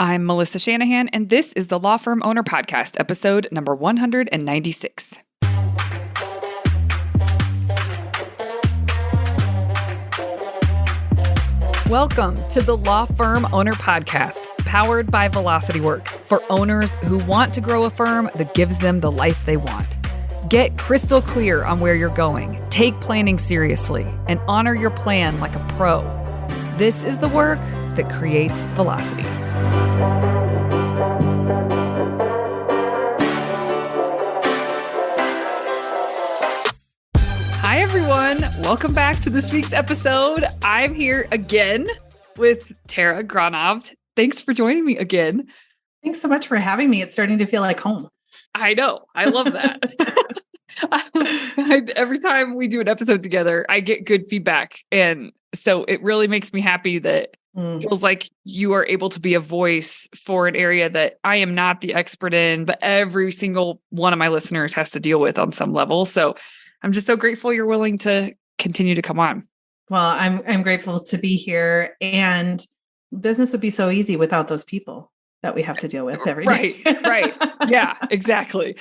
I'm Melissa Shanahan, and this is the Law Firm Owner Podcast, episode number 196. Welcome to the Law Firm Owner Podcast, powered by Velocity Work, for owners who want to grow a firm that gives them the life they want. Get crystal clear on where you're going, take planning seriously, and honor your plan like a pro. This is the work that creates velocity. Hi, everyone. Welcome back to this week's episode. I'm here again with Tara Gronhovd. Thanks for joining me again. Thanks so much for having me. It's starting to feel like home. I know. I love that. Every time we do an episode together, I get good feedback. And so it really makes me happy that it feels like you are able to be a voice for an area that I am not the expert in, but every single one of my listeners has to deal with on some level. So I'm just so grateful you're willing to continue to come on. Well, I'm grateful to be here, and business would be so easy without those people that we have to deal with every day. Right. Yeah, exactly.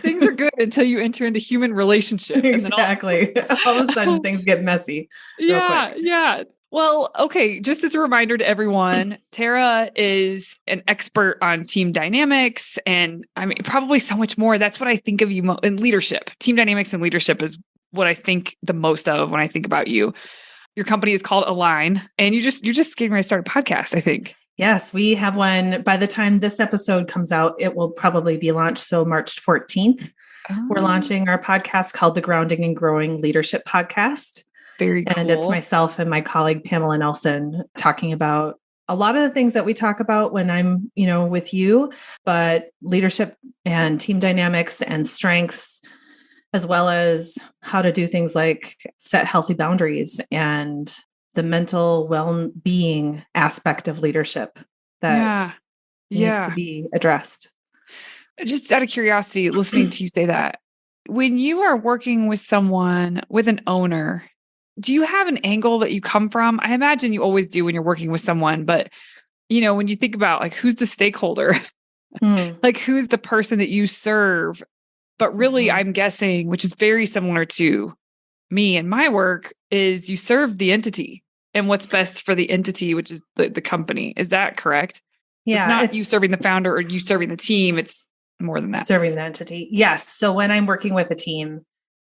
Things are good until you enter into human relationship. Exactly. All of a sudden things get messy. Yeah. Well, okay. Just as a reminder to everyone, Tara is an expert on team dynamics and probably so much more. That's what I think of you in leadership. Team dynamics and leadership is what I think the most of when I think about you. Your company is called Align, and you're just getting ready to start a podcast, I think. Yes, we have one. By the time this episode comes out, it will probably be launched. So March 14th, We're launching our podcast called the Grounding and Growing Leadership Podcast. Very cool. And it's myself and my colleague, Pamela Nelson, talking about a lot of the things that we talk about when I'm, with you, but leadership and team dynamics and strengths, as well as how to do things like set healthy boundaries and the mental well-being aspect of leadership that needs to be addressed. Just out of curiosity, listening to you say that, when you are working with someone, with an owner, do you have an angle that you come from? I imagine you always do when you're working with someone, but when you think about like, who's the stakeholder, like who's the person that you serve, but really I'm guessing, which is very similar to me and my work, is you serve the entity and what's best for the entity, which is the company. Is that correct? So yeah. It's not you serving the founder or you serving the team. It's more than that. Serving the entity. Yes. So when I'm working with a team,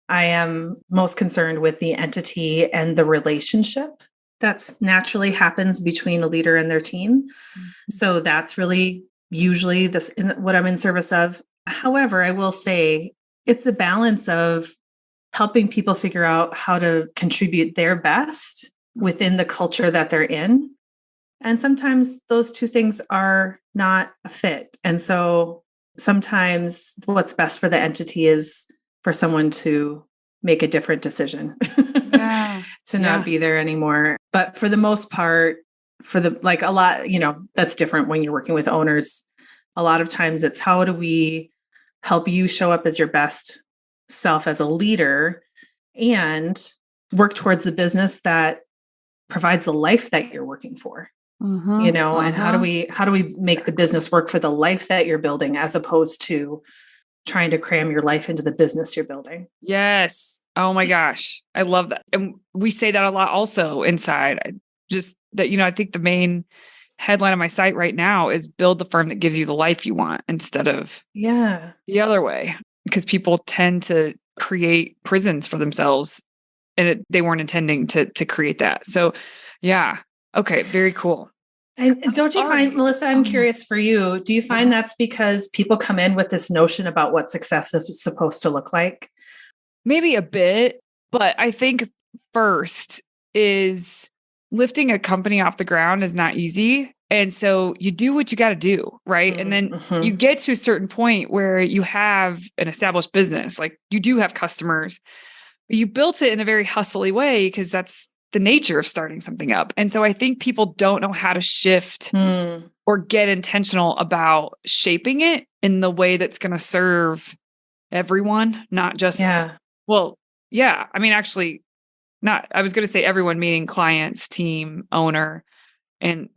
I am most concerned with the entity and the relationship that naturally happens between a leader and their team. So that's really usually what I'm in service of. However, I will say it's a balance of helping people figure out how to contribute their best within the culture that they're in. And sometimes those two things are not a fit. And so sometimes what's best for the entity is for someone to make a different decision to not be there anymore. But for the most part, a lot, that's different when you're working with owners. A lot of times it's how do we help you show up as your best self as a leader and work towards the business that provides the life that you're working for. And how do we make the business work for the life that you're building as opposed to trying to cram your life into the business you're building? Yes. Oh my gosh. I love that. And we say that a lot also inside. I think the main headline on my site right now is build the firm that gives you the life you want instead of the other way, because people tend to create prisons for themselves and they weren't intending to create that. So okay. Very cool. And don't you find, Melissa, I'm curious for you, do you find that's because people come in with this notion about what success is supposed to look like? Maybe a bit, but I think first is lifting a company off the ground is not easy. And so you do what you got to do, right? And then you get to a certain point where you have an established business, like you do have customers, but you built it in a very hustly way because that's the nature of starting something up. And so I think people don't know how to shift or get intentional about shaping it in the way that's going to serve everyone, not just, actually not, I was going to say everyone, meaning clients, team, owner, And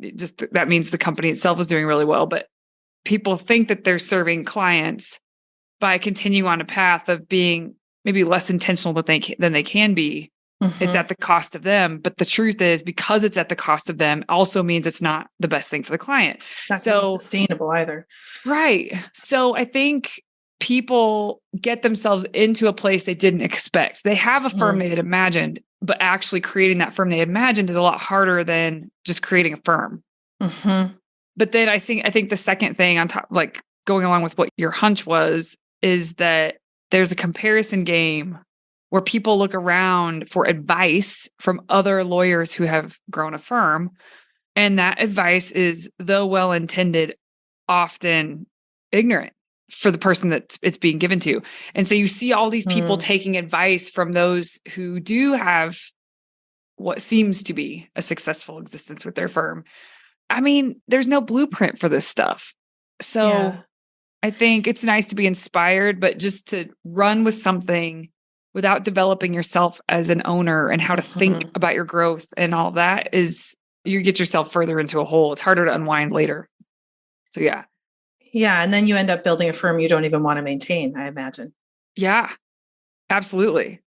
that means the company itself is doing really well. But people think that they're serving clients by continuing on a path of being maybe less intentional than they can be. It's at the cost of them. But the truth is, because it's at the cost of them also means it's not the best thing for the client. Not sustainable either. Right. So I think people get themselves into a place they didn't expect. They have a firm they had imagined, but actually creating that firm they had imagined is a lot harder than just creating a firm. But then I think the second thing on top, like going along with what your hunch was, is that there's a comparison game where people look around for advice from other lawyers who have grown a firm. And that advice is, though well-intended, often ignorant for the person that it's being given to. And so you see all these people taking advice from those who do have what seems to be a successful existence with their firm. I mean, there's no blueprint for this stuff. So I think it's nice to be inspired, but just to run with something without developing yourself as an owner and how to think about your growth and all that is, you get yourself further into a hole. It's harder to unwind later. So yeah. Yeah. And then you end up building a firm you don't even want to maintain, I imagine. Yeah, absolutely.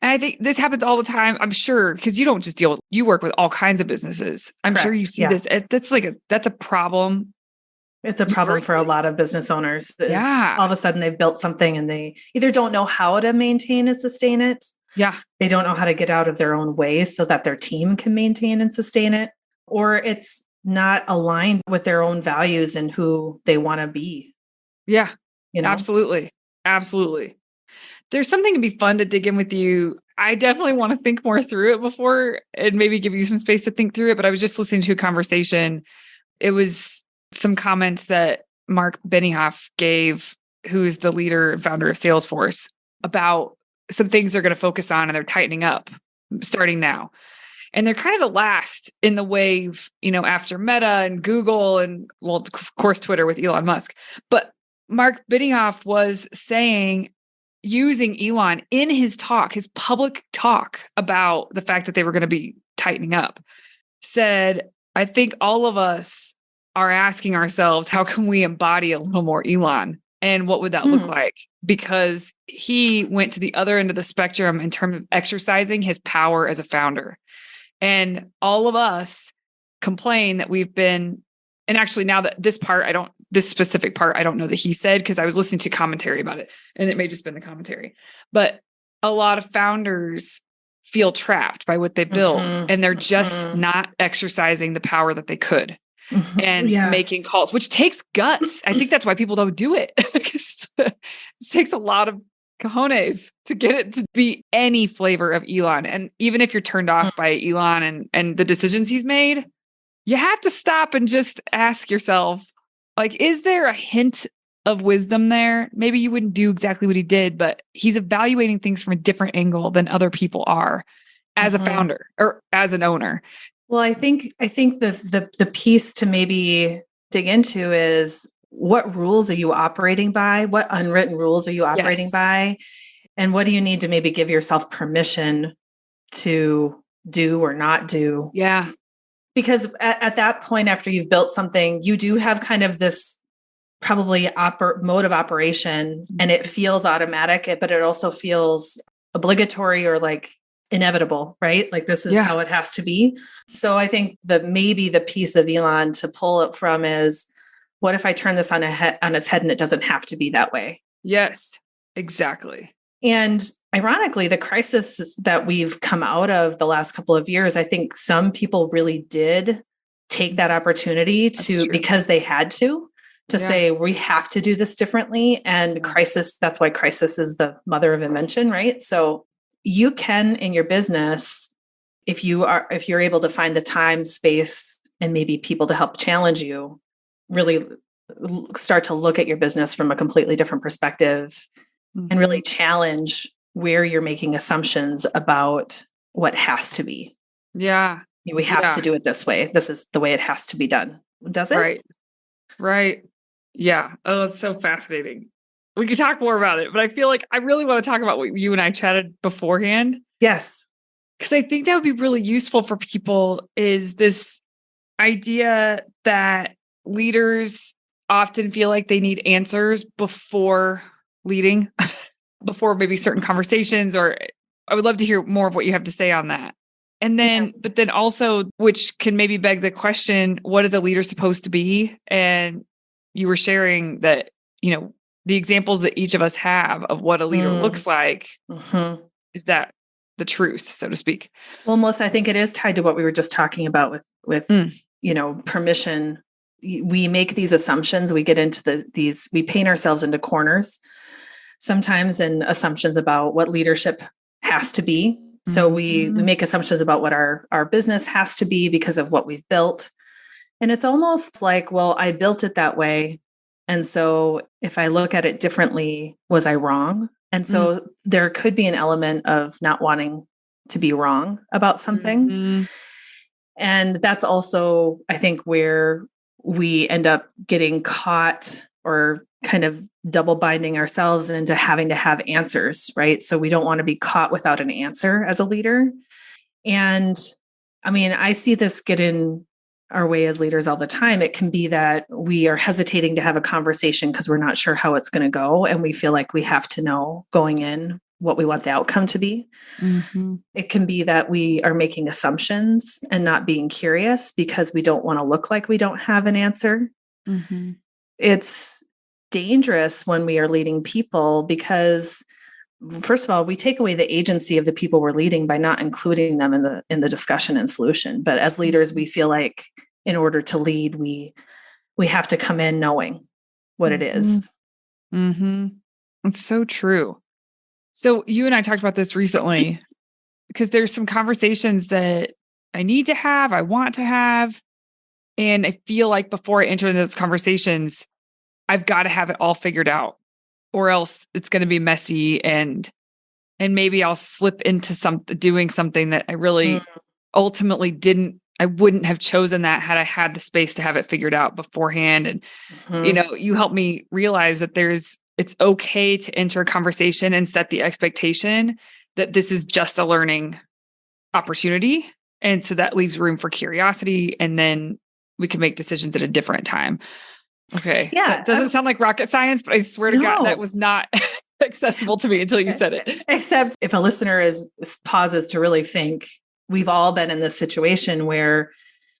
And I think this happens all the time, I'm sure, because you don't just you work with all kinds of businesses. I'm sure you see this. That's a problem. It's a problem for a lot of business owners. All of a sudden they've built something and they either don't know how to maintain and sustain it. Yeah. They don't know how to get out of their own way so that their team can maintain and sustain it. Or it's not aligned with their own values and who they want to be. Yeah, absolutely. Absolutely. There's something to be fun to dig in with you. I definitely want to think more through it before and maybe give you some space to think through it. But I was just listening to a conversation. It was some comments that Mark Benioff gave, who is the leader and founder of Salesforce, about some things they're going to focus on and they're tightening up starting now. And they're kind of the last in the wave, after Meta and Google and, well, of course, Twitter with Elon Musk. But Mark Benioff was using Elon in his public talk about the fact that they were going to be tightening up, said, I think all of us are asking ourselves, how can we embody a little more Elon? And what would that look like? Because he went to the other end of the spectrum in terms of exercising his power as a founder. And all of us complain that we've been, and actually now that this specific part, I don't know that he said, because I was listening to commentary about it and it may just been the commentary, but a lot of founders feel trapped by what they build and they're just not exercising the power that they could. And making calls, which takes guts. I think that's why people don't do it. It takes a lot of cojones to get it to be any flavor of Elon. And even if you're turned off by Elon and the decisions he's made, you have to stop and just ask yourself, like, is there a hint of wisdom there? Maybe you wouldn't do exactly what he did, but he's evaluating things from a different angle than other people are as a founder or as an owner. Well, I think the piece to maybe dig into is, what rules are you operating by? What unwritten rules are you operating by? And what do you need to maybe give yourself permission to do or not do? Yeah. Because at that point, after you've built something, you do have kind of this probably mode of operation, and it feels automatic, but it also feels obligatory or like inevitable, right? Like this is how it has to be. So I think maybe the piece of Elon to pull it from is, what if I turn this on its head and it doesn't have to be that way? Yes, exactly. And ironically, the crisis that we've come out of the last couple of years, I think some people really did take that opportunity because they had to say, we have to do this differently. And crisis, that's why crisis is the mother of invention, right? So you can, in your business, if you're able to find the time, space, and maybe people to help challenge you, really start to look at your business from a completely different perspective and really challenge where you're making assumptions about what has to be. Yeah. We have to do it this way. This is the way it has to be done. Does it? Right. Yeah. Oh, it's so fascinating. We could talk more about it, but I feel like I really want to talk about what you and I chatted beforehand. Yes. Because I think that would be really useful for people, is this idea that leaders often feel like they need answers before leading, before maybe certain conversations, or I would love to hear more of what you have to say on that. And then, but then also, which can maybe beg the question, what is a leader supposed to be? And you were sharing that, the examples that each of us have of what a leader looks like, is that the truth, so to speak? Well, Melissa, I think it is tied to what we were just talking about with permission. We make these assumptions. We get into we paint ourselves into corners sometimes, and assumptions about what leadership has to be. So we make assumptions about what our business has to be because of what we've built. And it's almost like, well, I built it that way. And so if I look at it differently, was I wrong? And so there could be an element of not wanting to be wrong about something. And that's also, I think, where we end up getting caught or kind of double binding ourselves into having to have answers, right? So we don't want to be caught without an answer as a leader. And I mean, I see this get in our way as leaders all the time. It can be that we are hesitating to have a conversation because we're not sure how it's going to go. And we feel like we have to know going in what we want the outcome to be. It can be that we are making assumptions and not being curious because we don't want to look like we don't have an answer. It's dangerous when we are leading people because, first of all, we take away the agency of the people we're leading by not including them in the discussion and solution. But as leaders, we feel like in order to lead, we have to come in knowing what it is. It's so true. So you and I talked about this recently because there's some conversations that I need to have, I want to have. And I feel like before I enter into those conversations, I've got to have it all figured out, or else it's going to be messy and maybe I'll slip into doing something that I really ultimately I wouldn't have chosen that had I had the space to have it figured out beforehand. And, you helped me realize that it's okay to enter a conversation and set the expectation that this is just a learning opportunity. And so that leaves room for curiosity. And then we can make decisions at a different time. Okay. Yeah. That doesn't sound like rocket science, but I swear to God, that was not accessible to me until you said it. Except if a listener pauses to really think, we've all been in this situation where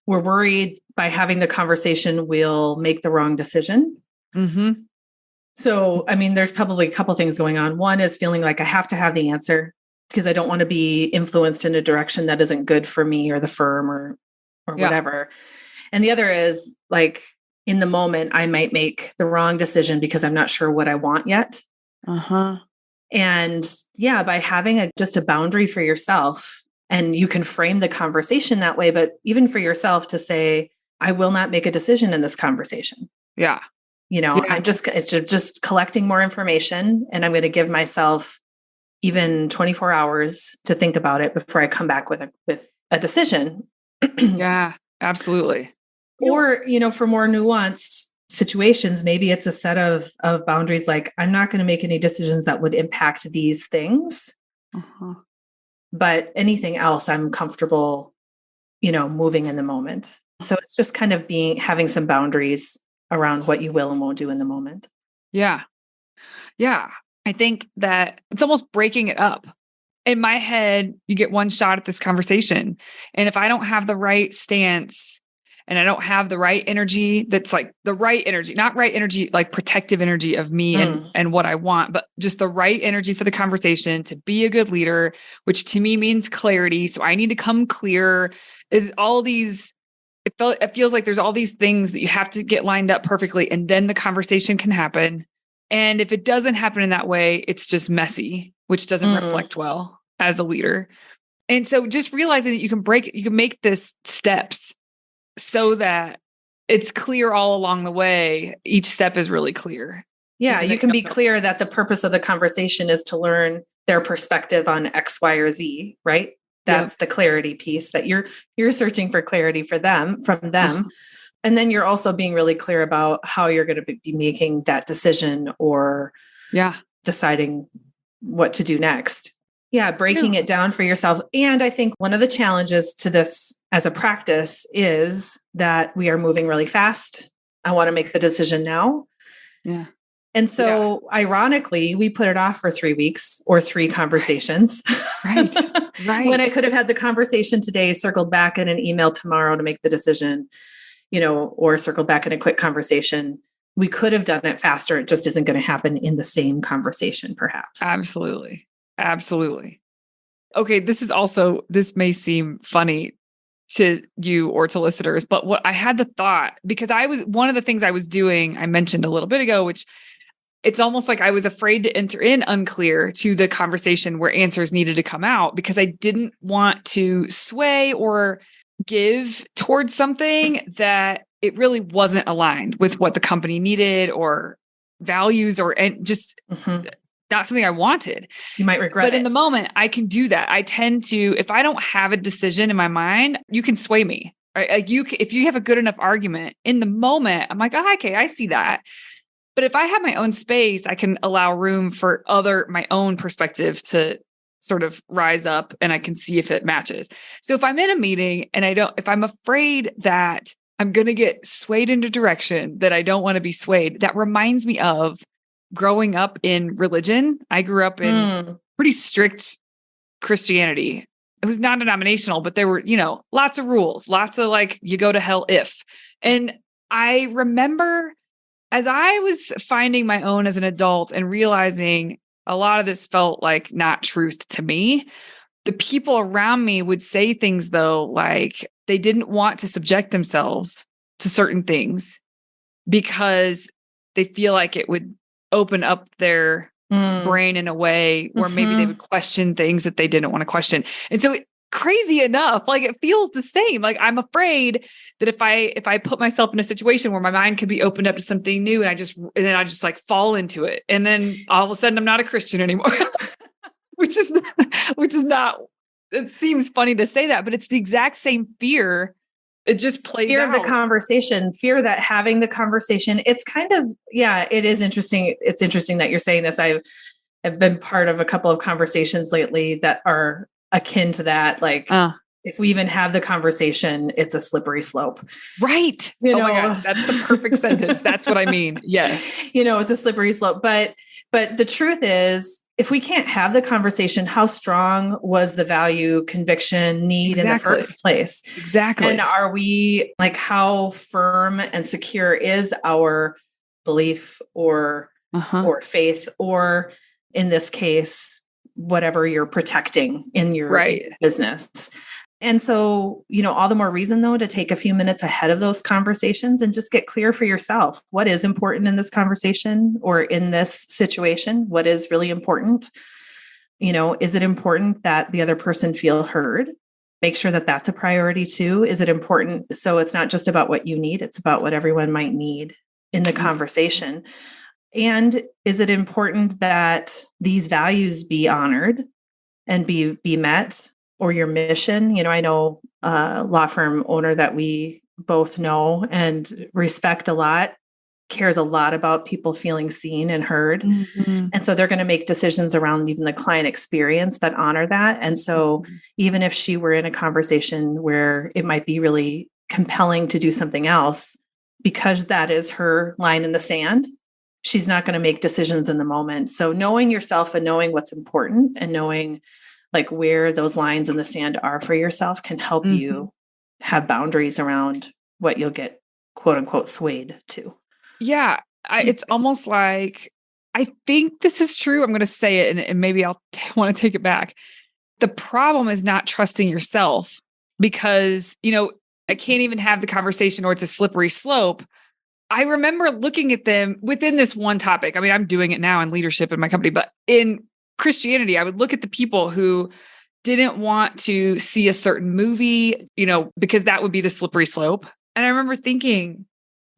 we're worried by having the conversation, we'll make the wrong decision. So, I mean, there's probably a couple things going on. One is feeling like I have to have the answer because I don't want to be influenced in a direction that isn't good for me or the firm or whatever. And the other is like, in the moment, I might make the wrong decision because I'm not sure what I want yet. And by having just a boundary for yourself, and you can frame the conversation that way, but even for yourself to say, I will not make a decision in this conversation. I'm just collecting more information, and I'm going to give myself even 24 hours to think about it before I come back with a decision. Yeah, absolutely. Or, for more nuanced situations, maybe it's a set of boundaries, like I'm not going to make any decisions that would impact these things. But anything else, I'm comfortable, moving in the moment. So it's just kind of having some boundaries around what you will and won't do in the moment. Yeah. Yeah. I think that it's almost breaking it up. In my head, you get one shot at this conversation. And if I don't have the right stance and I don't have the right energy, that's like the right energy, not right energy, like protective energy of me and what I want, but just the right energy for the conversation to be a good leader, which to me means clarity. So I need to come clear. Is all these, it feels like there's all these things that you have to get lined up perfectly, and then the conversation can happen. And if it doesn't happen in that way, it's just messy, which doesn't reflect well as a leader. And so just realizing that you can make this steps so that it's clear all along the way. Each step is really clear. Yeah, you can be clear that the purpose of the conversation is to learn their perspective on X, Y, or Z, right? That's the clarity piece, that you're searching for clarity from them. And then you're also being really clear about how you're going to be making that decision or deciding what to do next. Yeah, breaking it down for yourself. And I think one of the challenges to this as a practice is that we are moving really fast. I want to make the decision now. Yeah. And so ironically, we put it off for 3 weeks or 3 conversations. Right. Right. When I could have had the conversation today, circled back in an email tomorrow to make the decision, or circled back in a quick conversation. We could have done it faster. It just isn't going to happen in the same conversation, perhaps. Absolutely. Absolutely. Okay. This may seem funny to you or to listeners, but what I had the thought, because one of the things I was doing, I mentioned a little bit ago, which it's almost like I was afraid to enter in unclear to the conversation where answers needed to come out because I didn't want to sway or give towards something that it really wasn't aligned with what the company needed or values and just not something I wanted. You might regret it. But in the moment, I can do that. I tend to, if I don't have a decision in my mind, you can sway me. Right? Like if you have a good enough argument in the moment, I'm like, oh, okay, I see that. But if I have my own space, I can allow room for my own perspective to sort of rise up and I can see if it matches. So if I'm in a meeting and if I'm afraid that I'm going to get swayed into direction that I don't want to be swayed, that reminds me of growing up in religion. I grew up in pretty strict Christianity. It was non-denominational, but there were, lots of rules, lots of like, you go to hell if. And I remember as I was finding my own as an adult and realizing a lot of this felt like not truth to me, the people around me would say things though, like they didn't want to subject themselves to certain things because they feel like it would open up their brain in a way where maybe they would question things that they didn't want to question. And so crazy enough, like it feels the same. Like I'm afraid that if I put myself in a situation where my mind could be opened up to something new and then I just like fall into it. And then all of a sudden I'm not a Christian anymore, which is not, it seems funny to say that, but it's the exact same fear. It just plays fear out. of the conversation, fear that having the conversation, it's kind of, it is interesting. It's interesting that you're saying this. I've been part of a couple of conversations lately that are akin to that. Like if we even have the conversation, it's a slippery slope. Right. Oh my God, that's the perfect sentence. That's what I mean. Yes. It's a slippery slope. But the truth is, if we can't have the conversation, how strong was the value, conviction, need in the first place? Exactly. And are we like, how firm and secure is our belief or faith, or in this case, whatever you're protecting in your business? And so, all the more reason though, to take a few minutes ahead of those conversations and just get clear for yourself. What is important in this conversation or in this situation? What is really important? Is it important that the other person feel heard? Make sure that that's a priority too. Is it important? So it's not just about what you need, it's about what everyone might need in the conversation. And is it important that these values be honored and be met? Or your mission? I know a law firm owner that we both know and respect a lot, cares a lot about people feeling seen and heard. And so they're going to make decisions around even the client experience that honor that. And so even if she were in a conversation where it might be really compelling to do something else, because that is her line in the sand, she's not going to make decisions in the moment. So knowing yourself and knowing what's important and knowing like where those lines in the sand are for yourself can help you have boundaries around what you'll get quote unquote swayed to. Yeah. It's almost like, I think this is true. I'm going to say it and maybe I'll want to take it back. The problem is not trusting yourself because, I can't even have the conversation or it's a slippery slope. I remember looking at them within this one topic. I mean, I'm doing it now in leadership in my company, but in Christianity, I would look at the people who didn't want to see a certain movie, because that would be the slippery slope. And I remember thinking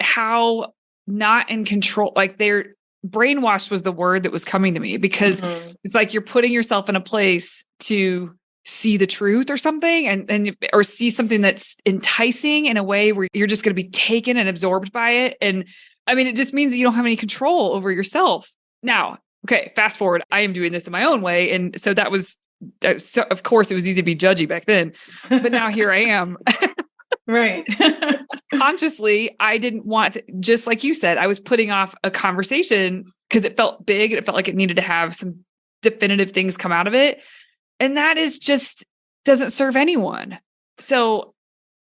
how not in control, like they're brainwashed was the word that was coming to me because it's like you're putting yourself in a place to see the truth or something or see something that's enticing in a way where you're just going to be taken and absorbed by it. And I mean, it just means that you don't have any control over yourself. Now, okay, fast forward, I am doing this in my own way. And so that was so of course it was easy to be judgy back then, but now here I am. Right. Consciously, I didn't want to, just like you said, I was putting off a conversation because it felt big and it felt like it needed to have some definitive things come out of it. And that is just doesn't serve anyone. So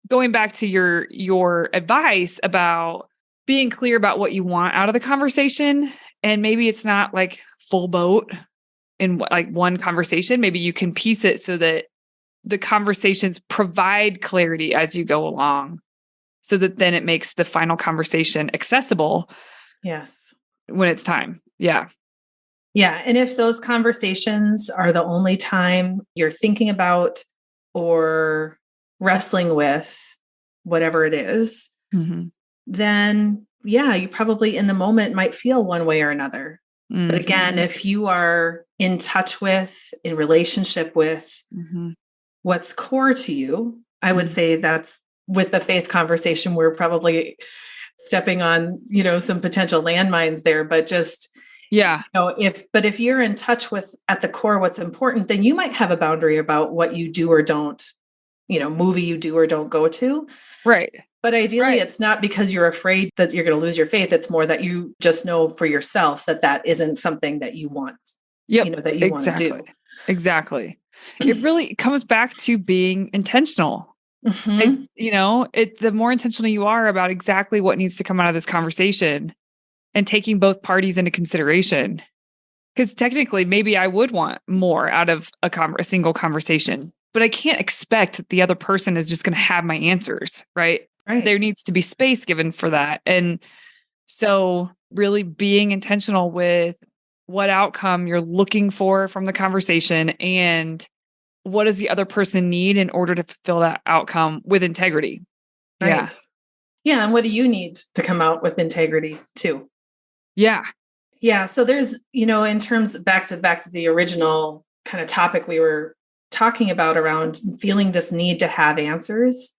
going back to your advice about being clear about what you want out of the conversation, and maybe it's not like full boat in like one conversation, maybe you can piece it so that the conversations provide clarity as you go along, so that then it makes the final conversation accessible. Yes. When it's time. Yeah. Yeah. And if those conversations are the only time you're thinking about or wrestling with whatever it is, then yeah, you probably in the moment might feel one way or another. But again, if you are in touch with, in relationship with what's core to you, I would say that's with the faith conversation, we're probably stepping on, some potential landmines there, but just, if you're in touch with at the core, what's important, then you might have a boundary about what you do or don't, movie you do or don't go to. Right. But ideally, it's not because you're afraid that you're going to lose your faith. It's more that you just know for yourself that isn't something that you want, that you want to do. Exactly. It really comes back to being intentional. The more intentional you are about exactly what needs to come out of this conversation and taking both parties into consideration. Because technically, maybe I would want more out of a single conversation, but I can't expect that the other person is just going to have my answers, right? There needs to be space given for that. And so really being intentional with what outcome you're looking for from the conversation and what does the other person need in order to fulfill that outcome with integrity. Right. Yeah. And what do you need to come out with integrity too? Yeah. Yeah. So there's, in terms back to the original kind of topic we were talking about around feeling this need to have answers,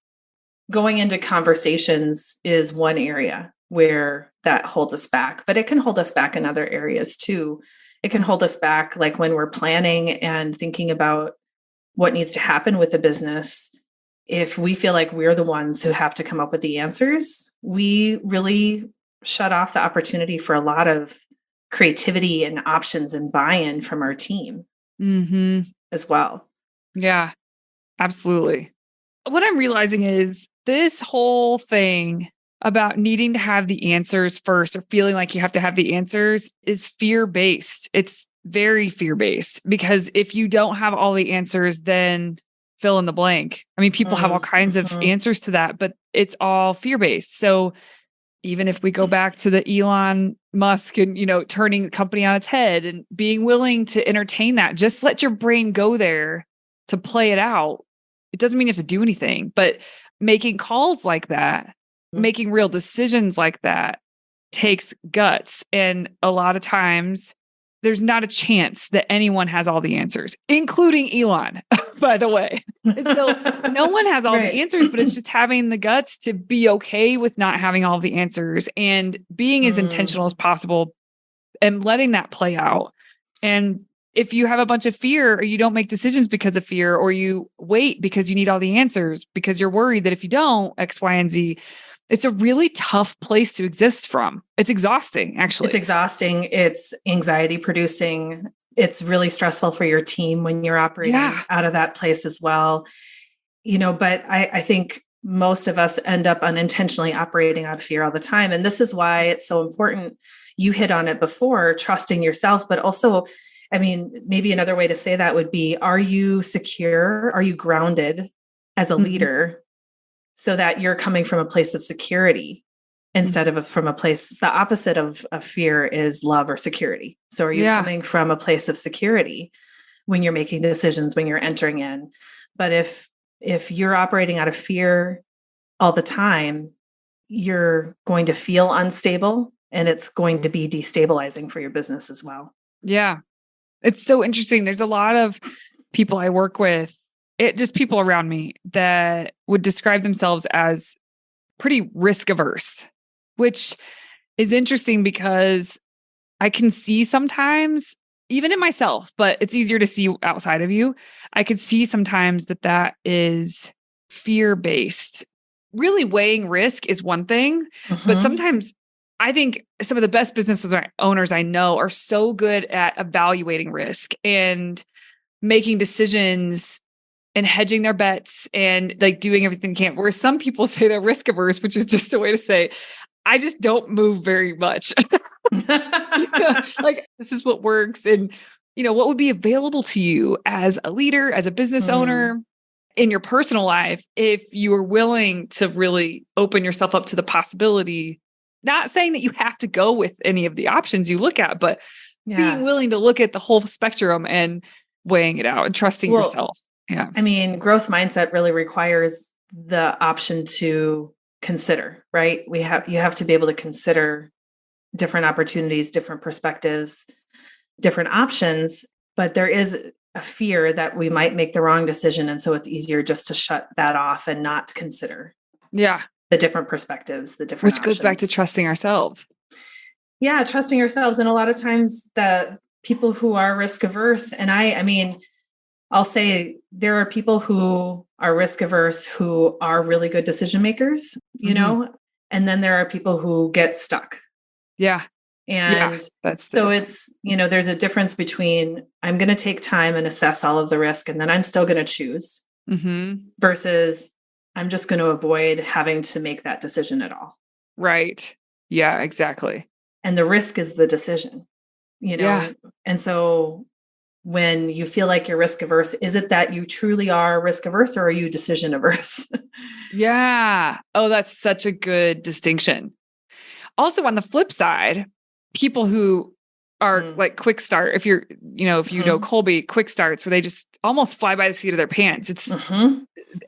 going into conversations is one area where that holds us back, but it can hold us back in other areas too. It can hold us back like when we're planning and thinking about what needs to happen with the business. If we feel like we're the ones who have to come up with the answers, we really shut off the opportunity for a lot of creativity and options and buy-in from our team as well. Yeah, absolutely. What I'm realizing is this whole thing about needing to have the answers first or feeling like you have to have the answers is fear-based. It's very fear-based because if you don't have all the answers, then fill in the blank. I mean, people have all kinds of answers to that, but it's all fear-based. So even if we go back to the Elon Musk and, turning the company on its head and being willing to entertain that, just let your brain go there to play it out. It doesn't mean you have to do anything, but making calls like that, making real decisions like that takes guts. And a lot of times there's not a chance that anyone has all the answers, including Elon, by the way. And so no one has all the answers, but it's just having the guts to be okay with not having all the answers and being as intentional as possible and letting that play out. And if you have a bunch of fear or you don't make decisions because of fear, or you wait because you need all the answers because you're worried that if you don't X, Y, and Z, it's a really tough place to exist from. It's exhausting, actually. It's exhausting. It's anxiety producing. It's really stressful for your team when you're operating out of that place as well. But I think most of us end up unintentionally operating out of fear all the time. And this is why it's so important. You hit on it before, trusting yourself, but also, maybe another way to say that would be, are you secure? Are you grounded as a leader so that you're coming from a place of security instead of from a place, the opposite of fear is love or security. So are you coming from a place of security when you're making decisions, when you're entering in? But if you're operating out of fear all the time, you're going to feel unstable and it's going to be destabilizing for your business as well. Yeah. It's so interesting. There's a lot of people I work with, just people around me that would describe themselves as pretty risk averse, which is interesting because I can see sometimes even in myself, but it's easier to see outside of you. I could see sometimes that is fear-based. Really weighing risk is one thing, but sometimes I think some of the best business owners I know are so good at evaluating risk and making decisions and hedging their bets and like doing everything they can. Whereas some people say they're risk averse, which is just a way to say, I just don't move very much. Like this is what works. And, what would be available to you as a leader, as a business owner in your personal life, if you were willing to really open yourself up to the possibility, not saying that you have to go with any of the options you look at, but being willing to look at the whole spectrum and weighing it out and trusting yourself. Yeah. I mean, growth mindset really requires the option to consider, right? You have to be able to consider different opportunities, different perspectives, different options, but there is a fear that we might make the wrong decision. And so it's easier just to shut that off and not consider the different perspectives, the different options. Which goes back to trusting ourselves. Yeah, trusting ourselves. And a lot of times the people who are risk averse, and I mean, I'll say there are people who are risk averse who are really good decision makers, and then there are people who get stuck. Yeah. And so it's, there's a difference between I'm going to take time and assess all of the risk, and then I'm still going to choose versus I'm just going to avoid having to make that decision at all. Right. Yeah, exactly. And the risk is the decision, And so when you feel like you're risk averse, is it that you truly are risk averse or are you decision averse? Yeah. Oh, that's such a good distinction. Also, on the flip side, people who are like quick start, if you know Colby, quick starts where they just almost fly by the seat of their pants. It's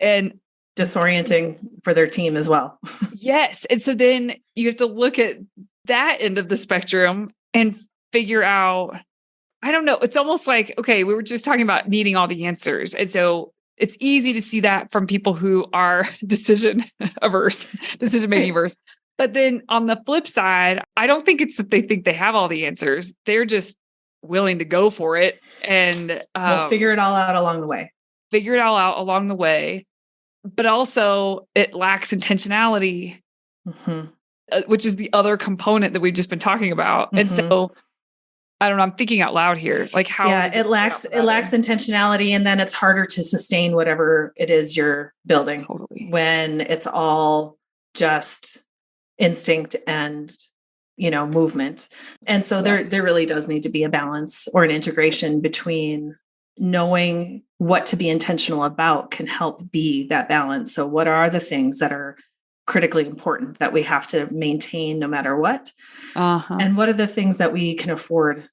and disorienting for their team as well. Yes. And so then you have to look at that end of the spectrum and figure out, I don't know. It's almost like, okay, we were just talking about needing all the answers. And so it's easy to see that from people who are decision making averse. But then on the flip side, I don't think it's that they think they have all the answers. They're just willing to go for it and we'll figure it all out along the way. But also it lacks intentionality, which is the other component that we've just been talking about. And so I don't know, I'm thinking out loud here. Like how it lacks intentionality, and then it's harder to sustain whatever it is you're building when it's all just instinct and movement. And so there really does need to be a balance or an integration between knowing what to be intentional about can help be that balance. So what are the things that are critically important that we have to maintain no matter what? And what are the things that we can afford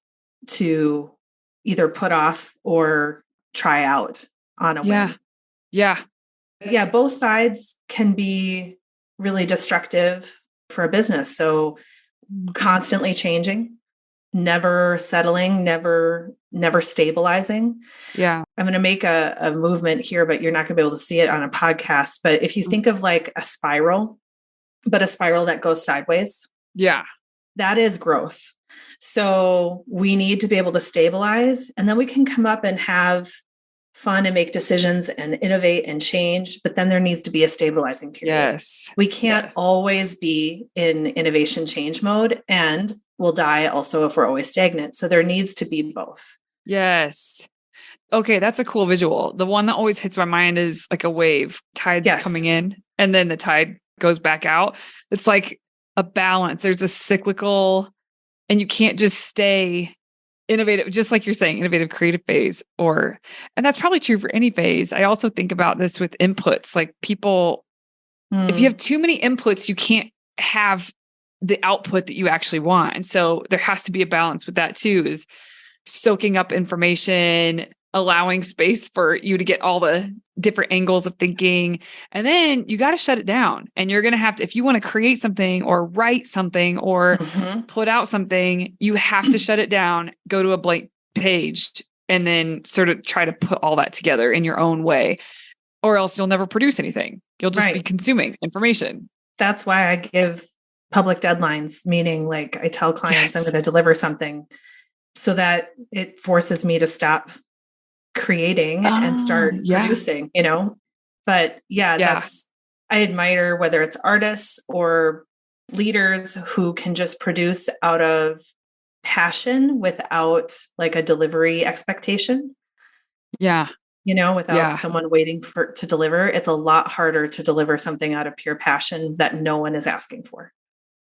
to either put off or try out on a whim? Yeah. Both sides can be really destructive for a business. So constantly changing, never settling, never stabilizing. Yeah. I'm going to make a movement here, but you're not going to be able to see it on a podcast. But if you think of like a spiral, but a spiral that goes sideways. Yeah. That is growth. So we need to be able to stabilize, and then we can come up and have fun and make decisions and innovate and change. But then there needs to be a stabilizing period. Yes. We can't always be in innovation change mode, and we'll die also if we're always stagnant. So there needs to be both. Yes. Okay. That's a cool visual. The one that always hits my mind is like a wave, tide's coming in, and then the tide goes back out. It's like a balance. There's a cyclical, and you can't just stay innovative, just like you're saying, innovative creative phase, and that's probably true for any phase. I also think about this with inputs, like people, if you have too many inputs, you can't have the output that you actually want. And so there has to be a balance with that too, is soaking up information, allowing space for you to get all the different angles of thinking. And then you got to shut it down. And you're going to have to, if you want to create something or write something or put out something, you have to shut it down, go to a blank page, and then sort of try to put all that together in your own way, or else you'll never produce anything. You'll just be consuming information. That's why I give public deadlines, meaning like I tell clients I'm going to deliver something. so that it forces me to stop creating and Oh, start yeah. producing, But yeah, Yeah. I admire whether it's artists or leaders who can just produce out of passion without like a delivery expectation, Yeah. without Yeah. someone waiting to deliver. It's a lot harder to deliver something out of pure passion that no one is asking for.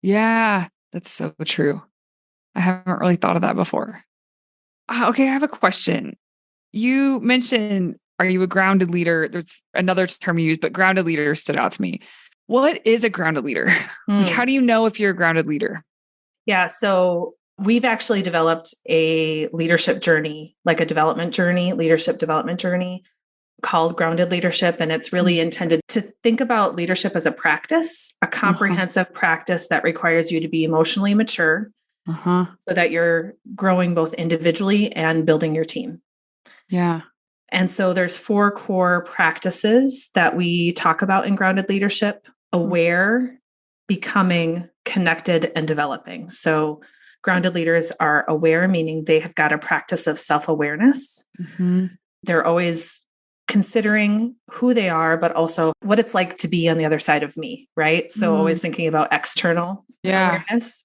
Yeah. That's so true. I haven't really thought of that before. Okay, I have a question. You mentioned, are you a grounded leader? There's another term you use, but grounded leader stood out to me. What is a grounded leader? Like, how Hmm. do you know if you're a grounded leader? Yeah. So we've actually developed a leadership journey, like a leadership development journey called Grounded Leadership. And it's really intended to think about leadership as a practice, a Uh-huh. comprehensive practice that requires you to be emotionally mature Uh-huh. so that you're growing both individually and building your team. Yeah. And so there's 4 core practices that we talk about in Grounded Leadership: aware, becoming, connected, and developing. So grounded leaders are aware, meaning they have got a practice of self-awareness. Mm-hmm. They're always considering who they are, but also what it's like to be on the other side of me, right? So Mm. always thinking about external Yeah. awareness.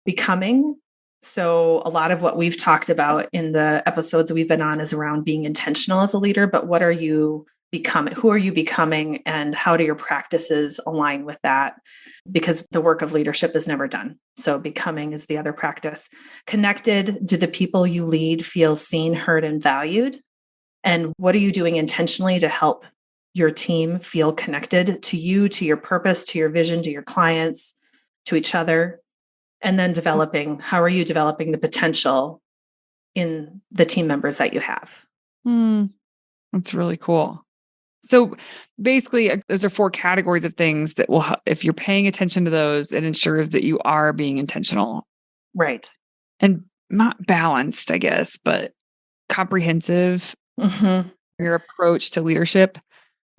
Becoming. So a lot of what we've talked about in the episodes we've been on is around being intentional as a leader, but what are you becoming? Who are you becoming? And how do your practices align with that? Because the work of leadership is never done. So becoming is the other practice. Connected. Do the people you lead feel seen, heard, and valued? And what are you doing intentionally to help your team feel connected to you, to your purpose, to your vision, to your clients, to each other? And then developing, how are you developing the potential in the team members that you have? Mm. That's really cool. So basically, those are 4 categories of things that will, if you're paying attention to those, it ensures that you are being intentional Right. and not balanced, I guess, but comprehensive, Mm-hmm. your approach to leadership.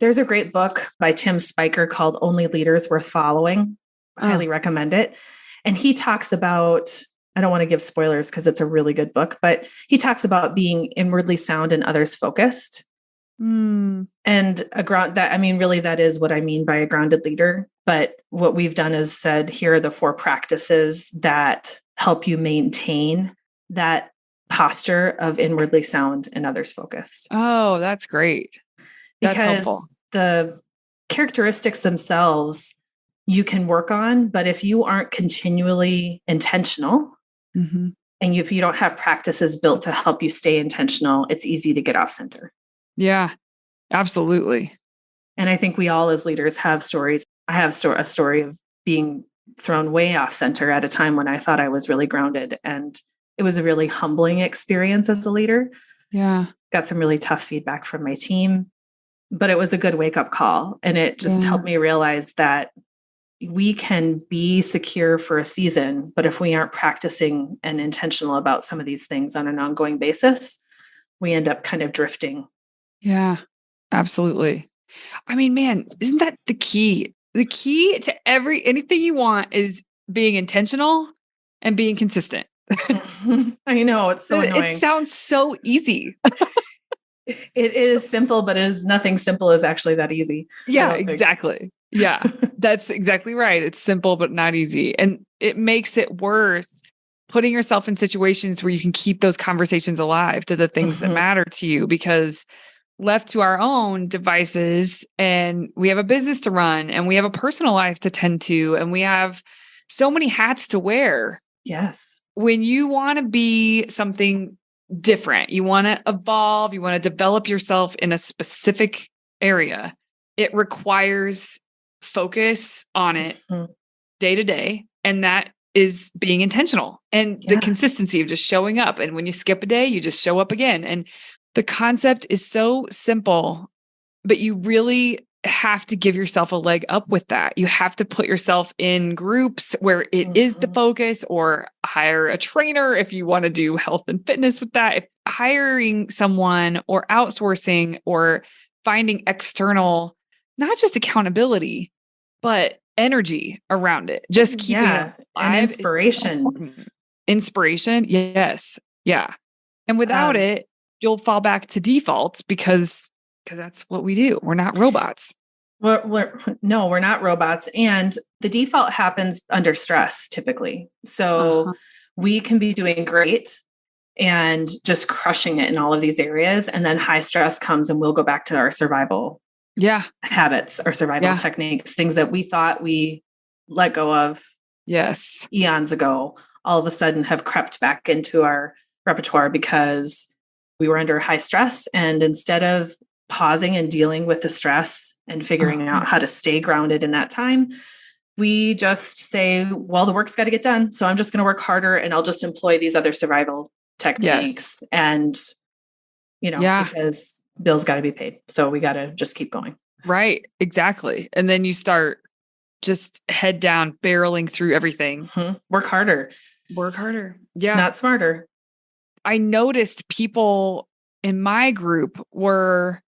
There's a great book by Tim Spiker called Only Leaders Worth Following. Oh, Highly recommend it. And he talks about, I don't want to give spoilers because it's a really good book, but he talks about being inwardly sound and others focused. mm, And really, that is what I mean by a grounded leader. But what we've done is said, here are the 4 practices that help you maintain that posture of inwardly sound and others focused. oh, that's great. That's helpful. Because the characteristics themselves you can work on, but if you aren't continually intentional Hmm. and if you don't have practices built to help you stay intentional, it's easy to get off center. Yeah, absolutely. And I think we all as leaders have stories. I have a story of being thrown way off center at a time when I thought I was really grounded. And it was a really humbling experience as a leader. Yeah. Got some really tough feedback from my team, but it was a good wake up call. And it just Yeah. helped me realize that we can be secure for a season, but if we aren't practicing and intentional about some of these things on an ongoing basis, we end up kind of drifting. Yeah. Absolutely. I mean, man, isn't that the key? The key to anything you want is being intentional and being consistent. I know, it's so It annoying. sounds so easy. It is simple, but it is nothing simple is actually that easy. I Yeah, don't think. exactly. Yeah, that's exactly right. It's simple, but not easy. And it makes it worth putting yourself in situations where you can keep those conversations alive to the things that Mhm. matter to you, because left to our own devices, and we have a business to run, and we have a personal life to tend to, and we have so many hats to wear. Yes. When you want to be something different, you want to evolve, you want to develop yourself in a specific area, it requires focus on it Mhm. day to day. And that is being intentional and the Yeah. consistency of just showing up. And when you skip a day, you just show up again. And the concept is so simple, but you really have to give yourself a leg up with that. You have to put yourself in groups where it is the Mhm. focus, or hire a trainer if you want to do health and fitness with that. If hiring someone or outsourcing or finding external, not just accountability, but energy around it, just keeping it Yeah. And alive is so inspiration. important. Inspiration. Yes. Yeah. And without it, you'll fall back to defaults because that's what we do. We're not robots. We're not robots. And the default happens under stress typically. So we can be doing great and just crushing it in all of these areas. And then high stress comes and we'll go back to our survival habits, our survival techniques, things that we thought we let go of eons ago, all of a sudden have crept back into our repertoire because we were under high stress. And instead of pausing and dealing with the stress and figuring out how to stay grounded in that time, we just say, well, the work's got to get done. So I'm just going to work harder and I'll just employ these other survival techniques. And, because bills got to be paid. So we got to just keep going. Right. Exactly. And then you start just head down, barreling through everything. Work harder. Yeah. Not smarter. I noticed people in my group were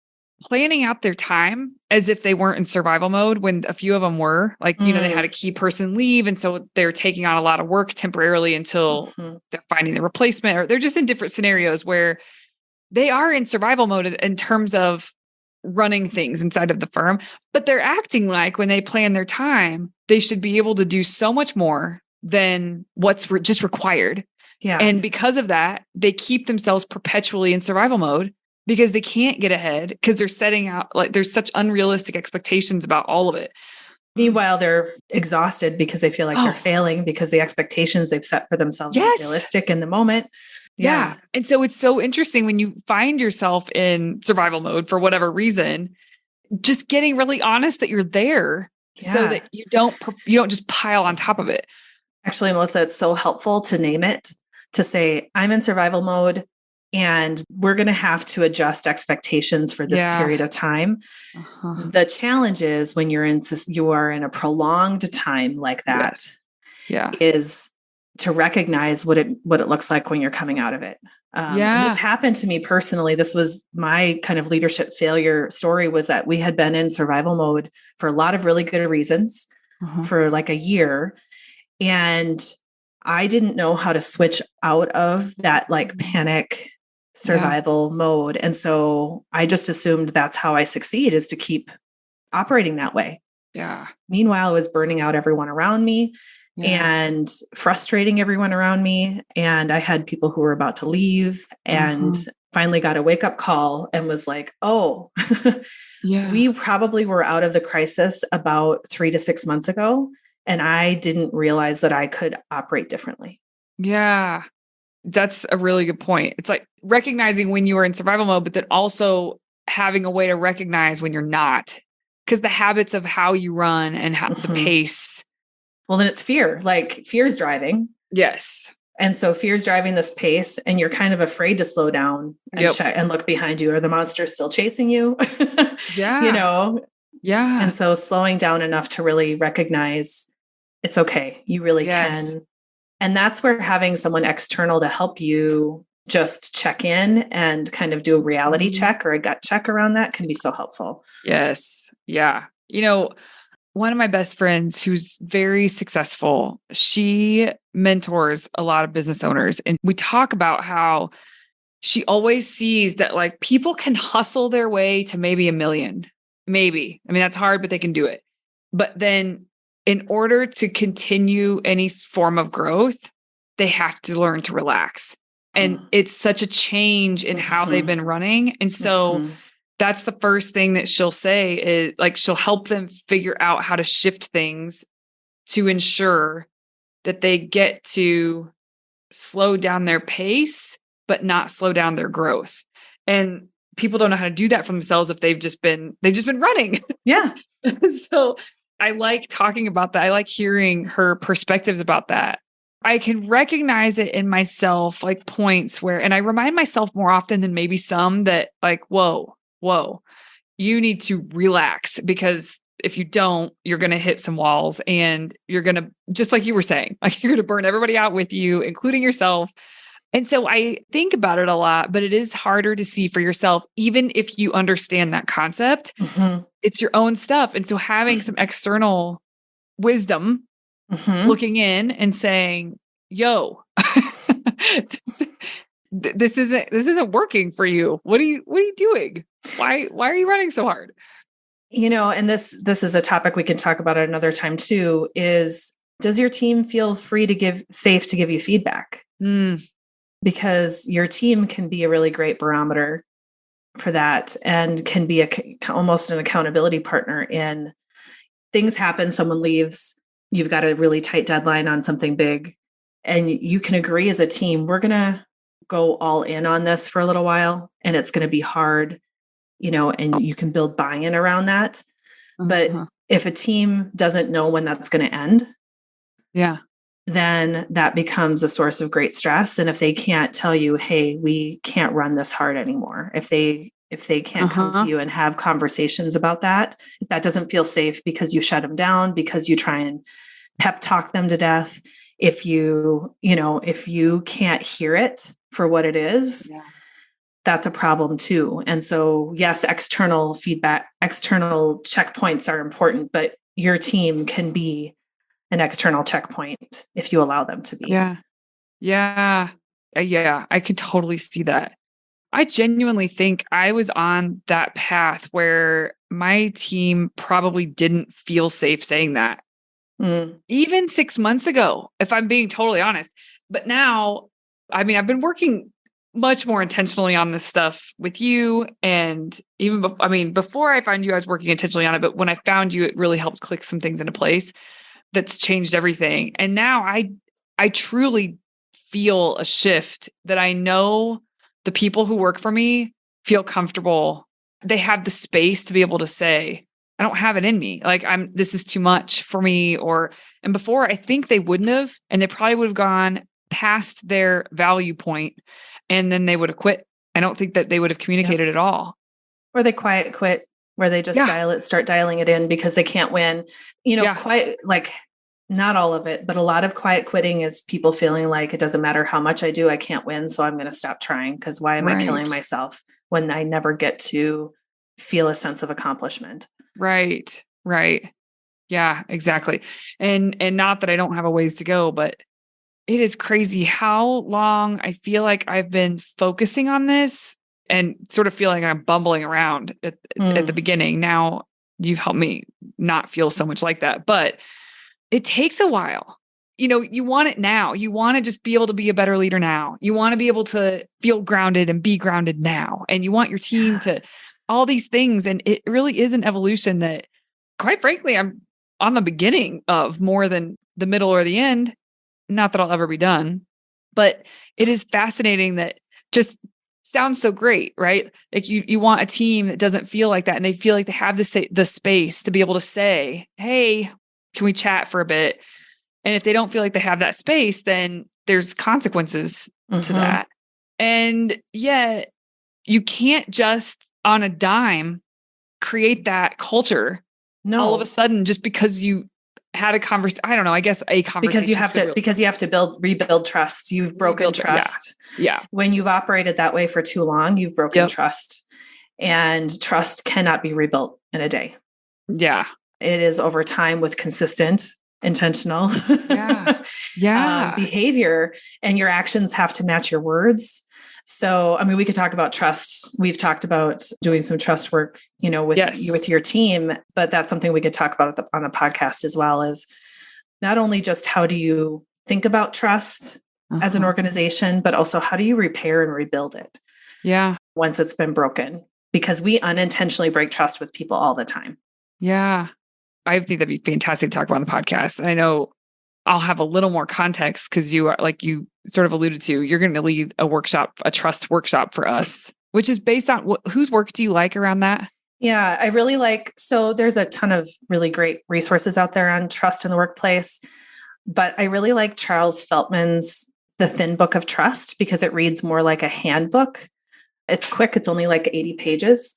planning out their time as if they weren't in survival mode when a few of them were. Like, they had a key person leave. And so they're taking on a lot of work temporarily until they're finding the replacement, or they're just in different scenarios where they are in survival mode in terms of running things inside of the firm, but they're acting like when they plan their time, they should be able to do so much more than what's just required. Yeah. And because of that, they keep themselves perpetually in survival mode because they can't get ahead because they're setting out, like, there's such unrealistic expectations about all of it. Meanwhile, they're exhausted because they feel like they're failing because the expectations they've set for themselves are realistic in the moment. Yeah. And so it's so interesting when you find yourself in survival mode for whatever reason, just getting really honest that you're there so that you don't just pile on top of it. Actually, Melissa, it's so helpful to name it, to say, I'm in survival mode and we're going to have to adjust expectations for this period of time. The challenge is when you are in a prolonged time like that, is to recognize what it looks like when you're coming out of it. And this happened to me personally. This was my kind of leadership failure story, was that we had been in survival mode for a lot of really good reasons for like a year. And I didn't know how to switch out of that like panic survival mode. And so I just assumed that's how I succeed, is to keep operating that way. Yeah. Meanwhile, I was burning out everyone around me and frustrating everyone around me. And I had people who were about to leave and finally got a wake up call and was like, we probably were out of the crisis about 3 to 6 months ago. And I didn't realize that I could operate differently. Yeah. That's a really good point. It's like recognizing when you are in survival mode, but then also having a way to recognize when you're not, because the habits of how you run and how the pace. Well, then it's fear. Like, fear's driving. Yes. And so fear's driving this pace and you're kind of afraid to slow down and check and look behind you. Are the monsters still chasing you? Yeah. And so slowing down enough to really recognize it's okay. You really can. And that's where having someone external to help you just check in and kind of do a reality check or a gut check around that can be so helpful. Yes. Yeah. One of my best friends who's very successful, she mentors a lot of business owners. And we talk about how she always sees that like people can hustle their way to maybe 1 million. Maybe. I mean, that's hard, but they can do it. But then in order to continue any form of growth, they have to learn to relax. And it's such a change in how they've been running. And so that's the first thing that she'll say, is like, she'll help them figure out how to shift things to ensure that they get to slow down their pace, but not slow down their growth. And people don't know how to do that for themselves if they've just been running. Yeah. So I like talking about that. I like hearing her perspectives about that. I can recognize it in myself, like points where, and I remind myself more often than maybe some, that like, whoa, you need to relax, because if you don't, you're going to hit some walls and you're going to, just like you were saying, like you're going to burn everybody out with you, including yourself. And so I think about it a lot, but it is harder to see for yourself, even if you understand that concept. It's your own stuff. And so having some external wisdom looking in and saying, yo, this isn't working for you. What are you doing? Why are you running so hard? And this is a topic we can talk about at another time too, is does your team feel safe to give you feedback? Because your team can be a really great barometer for that and can be almost an accountability partner in things happen, someone leaves, you've got a really tight deadline on something big, and you can agree as a team, we're going to go all in on this for a little while, and it's going to be hard, and you can build buy-in around that. But if a team doesn't know when that's going to end, then that becomes a source of great stress. And if they can't tell you, hey, we can't run this hard anymore, if they can't come to you and have conversations about that, if that doesn't feel safe because you shut them down, because you try and pep talk them to death, if you can't hear it for what it is, that's a problem too. And so, yes, external feedback, external checkpoints are important, but your team can be an external checkpoint if you allow them to be. Yeah. I could totally see that. I genuinely think I was on that path where my team probably didn't feel safe saying that. Even 6 months ago, if I'm being totally honest. But now, I've been working much more intentionally on this stuff with you. And even before I found you, I was working intentionally on it. But when I found you, it really helped click some things into place. That's changed everything. And now I truly feel a shift that I know the people who work for me feel comfortable. They have the space to be able to say, I don't have it in me. Like this is too much for me. And before I think they wouldn't have, and they probably would have gone past their value point and then they would have quit. I don't think that they would have communicated at all. Or they quiet quit, where they just start dialing it in because they can't win. Quiet, like not all of it, but a lot of quiet quitting is people feeling like it doesn't matter how much I do, I can't win. So I'm going to stop trying, because why am I killing myself when I never get to feel a sense of accomplishment? Right. Yeah, exactly. And not that I don't have a ways to go, but it is crazy how long I feel like I've been focusing on this and sort of feeling I'm bumbling around at the beginning. Now you've helped me not feel so much like that, but it takes a while. You want it now. You want to just be able to be a better leader now. You want to be able to feel grounded and be grounded now. And you want your team to all these things. And it really is an evolution that, quite frankly, I'm on the beginning of more than the middle or the end. Not that I'll ever be done, but it is fascinating that just sounds so great, right? Like you want a team that doesn't feel like that. And they feel like they have the space to be able to say, hey, can we chat for a bit? And if they don't feel like they have that space, then there's consequences to that. And yet you can't just on a dime create that culture all of a sudden just because you had a conversation. I don't know. I guess a conversation because you have to rebuild trust. You've broken trust. Yeah. When you've operated that way for too long, you've broken trust, and trust cannot be rebuilt in a day. Yeah. It is over time with consistent, intentional behavior, and your actions have to match your words. So, we could talk about trust. We've talked about doing some trust work, with your team, but that's something we could talk about on the podcast as well, is not only just how do you think about trust as an organization, but also how do you repair and rebuild it? Yeah. Once it's been broken, because we unintentionally break trust with people all the time. Yeah. I think that'd be fantastic to talk about on the podcast. And I know I'll have a little more context because you are, like you sort of alluded to, you're going to lead a trust workshop for us, which is based on whose work do you like around that? Yeah, I really so there's a ton of really great resources out there on trust in the workplace, but I really like Charles Feltman's The Thin Book of Trust, because it reads more like a handbook. It's quick. It's only like 80 pages.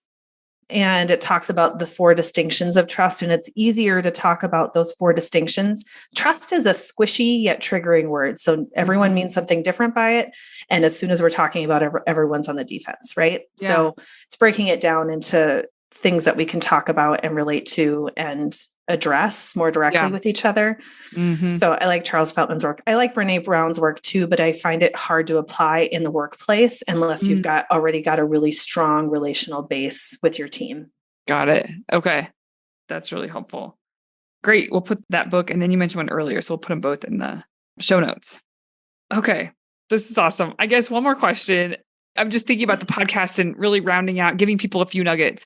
And it talks about the 4 distinctions of trust, and it's easier to talk about those 4 distinctions. Trust is a squishy yet triggering word. So everyone means something different by it. And as soon as we're talking about it, everyone's on the defense, right? Yeah. So it's breaking it down into things that we can talk about and relate to and address more directly with each other. Mm-hmm. So I like Charles Feltman's work. I like Brene Brown's work too, but I find it hard to apply in the workplace unless you've already got a really strong relational base with your team. Got it. Okay. That's really helpful. Great. We'll put that book, and then you mentioned one earlier, so we'll put them both in the show notes. Okay. This is awesome. I guess one more question. I'm just thinking about the podcast and really rounding out, giving people a few nuggets.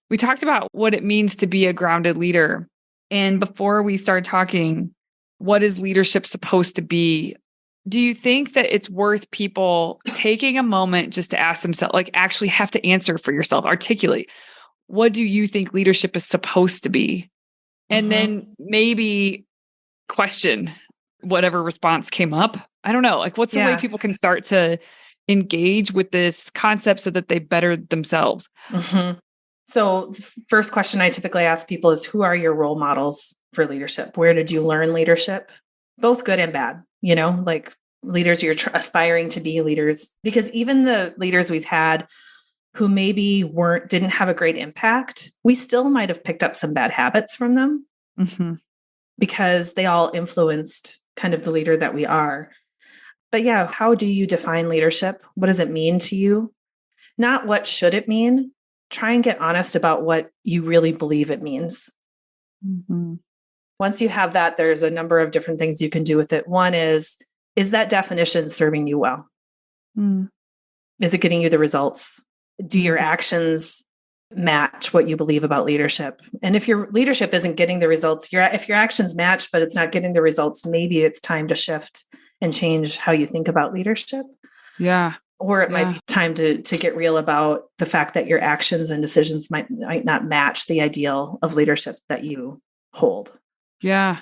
We talked about what it means to be a grounded leader. And before we started talking, what is leadership supposed to be? Do you think that it's worth people taking a moment just to ask themselves, like actually have to answer for yourself, articulate, what do you think leadership is supposed to be? And then maybe question whatever response came up. I don't know. Like, what's the way people can start to engage with this concept so that they better themselves? So first question I typically ask people is, who are your role models for leadership? Where did you learn leadership? Both good and bad, like leaders you're aspiring to be leaders, because even the leaders we've had who maybe didn't have a great impact, we still might have picked up some bad habits from them because they all influenced kind of the leader that we are. But how do you define leadership? What does it mean to you? Not what should it mean? Try and get honest about what you really believe it means. Once you have that, there's a number of different things you can do with it. One is that definition serving you well? Is it getting you the results? Do your actions match what you believe about leadership? And if your leadership isn't getting the results, if your actions match, but it's not getting the results, maybe it's time to shift and change how you think about leadership. Yeah. Or it might be time to get real about the fact that your actions and decisions might not match the ideal of leadership that you hold. Yeah.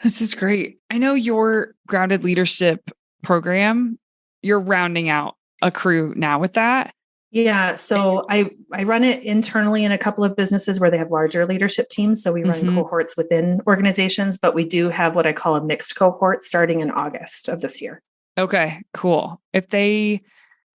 This is great. I know your grounded leadership program, you're rounding out a crew now with that. Yeah. So I run it internally in a couple of businesses where they have larger leadership teams. So we run cohorts within organizations, but we do have what I call a mixed cohort starting in August of this year. Okay, cool. If they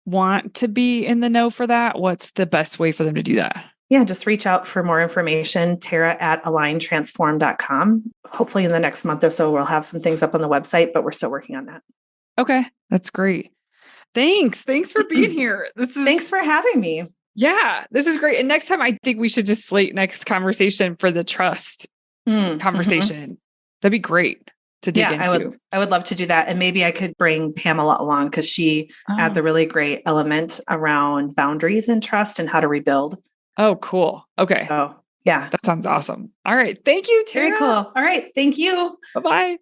want to be in the know for that, what's the best way for them to do that? Yeah, just reach out for more information, Tara@aligntransform.com. Hopefully in the next month or so, we'll have some things up on the website, but we're still working on that. Okay, that's great. Thanks for being here. Thanks for having me. Yeah, this is great. And next time, I think we should just slate next conversation for the trust conversation. That'd be great to dig into. I would love to do that. And maybe I could bring Pamela along because she adds a really great element around boundaries and trust and how to rebuild. Oh, cool. Okay. So yeah. That sounds awesome. All right. Thank you, Tara. Very cool. All right. Thank you. Bye-bye.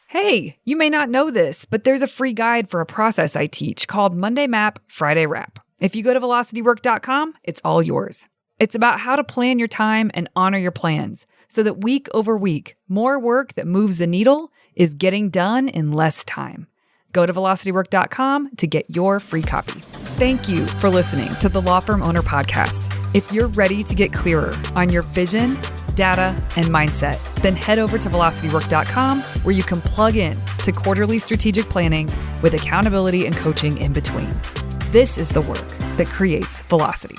Hey, you may not know this, but there's a free guide for a process I teach called Monday Map, Friday Wrap. If you go to velocitywork.com, it's all yours. It's about how to plan your time and honor your plans so that week over week, more work that moves the needle is getting done in less time. Go to velocitywork.com to get your free copy. Thank you for listening to the Law Firm Owner Podcast. If you're ready to get clearer on your vision, data, and mindset, then head over to velocitywork.com where you can plug in to quarterly strategic planning with accountability and coaching in between. This is the work that creates velocity.